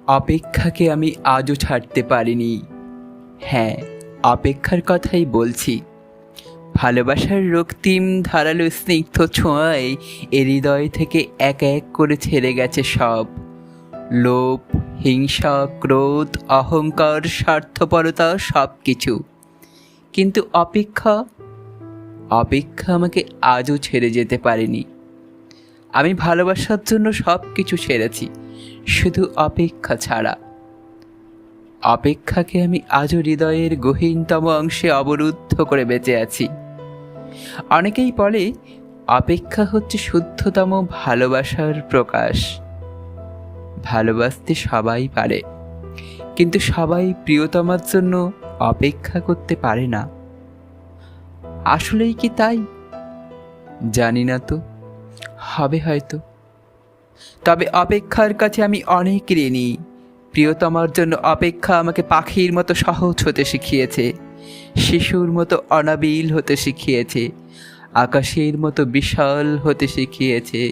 অপেক্ষাকে আমি আজও ছাড়তে পারিনি। হ্যাঁ, অপেক্ষার কথাই বলছি। ভালোবাসার রক্তিম ধারালো স্নিগ্ধ ছোঁয়ায় এ হৃদয় থেকে এক এক করে ছেড়ে গেছে সব লোভ, হিংসা, ক্রোধ, অহংকার, স্বার্থপরতা, সব কিছু। কিন্তু অপেক্ষা আমাকে আজও ছেড়ে যেতে পারেনি। আমি ভালোবাসার জন্য সব কিছু ছেড়েছি, শুধু অপেক্ষা ছাড়া। অপেক্ষাকে আমি আজও হৃদয়ের গহীনতম অংশে অবরুদ্ধ করে বেঁচে আছি। অনেকেই বলে অপেক্ষা হচ্ছে শুদ্ধতম ভালোবাসার প্রকাশ। ভালোবাসতে সবাই পারে, কিন্তু সবাই প্রিয়তমার জন্য অপেক্ষা করতে পারে না। আসলেই কি তাই? জানি না তো, হবে হয়তো। তবে অপেক্ষার কাছে আমি অনেক ঋণী। প্রিয়তমার জন্য অপেক্ষা আমাকে পাখির মতো সহজ হতে শিখিয়েছে, শিশুর মতো অনাবিল হতে শিখিয়েছে, আকাশের মতো বিশাল হতে শিখিয়েছে,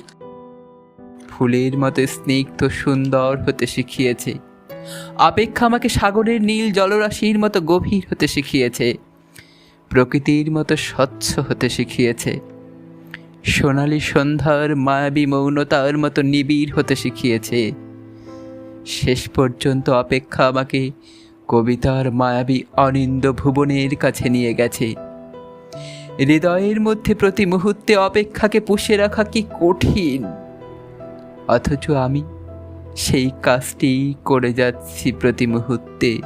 ফুলের মতো স্নিগ্ধ সুন্দর হতে শিখিয়েছে। অপেক্ষা আমাকে সাগরের নীল জলরাশির মতো গভীর হতে শিখিয়েছে, প্রকৃতির মতো স্বচ্ছ হতে শিখিয়েছে, সোনালি সন্ধ্যার মায়াবী মৌনতার মতো নিবিড় হতে শিখিয়েছে। শেষ পর্যন্ত অপেক্ষা আমাকে কবিতার মায়াবী অনিন্দ ভুবনের কাছে নিয়ে গেছে। হৃদয়ের মধ্যে প্রতি মুহূর্তে অপেক্ষাকে পুষে রাখা কি কঠিন, অথচ আমি সেই কাজটি করে যাচ্ছি প্রতি মুহূর্তে,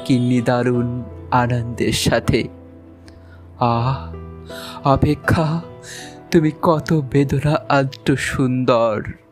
কি নিদারুণ আনন্দের সাথে। আহ, অপেক্ষা, তুমি কত বেদনা আদ্র সুন্দর।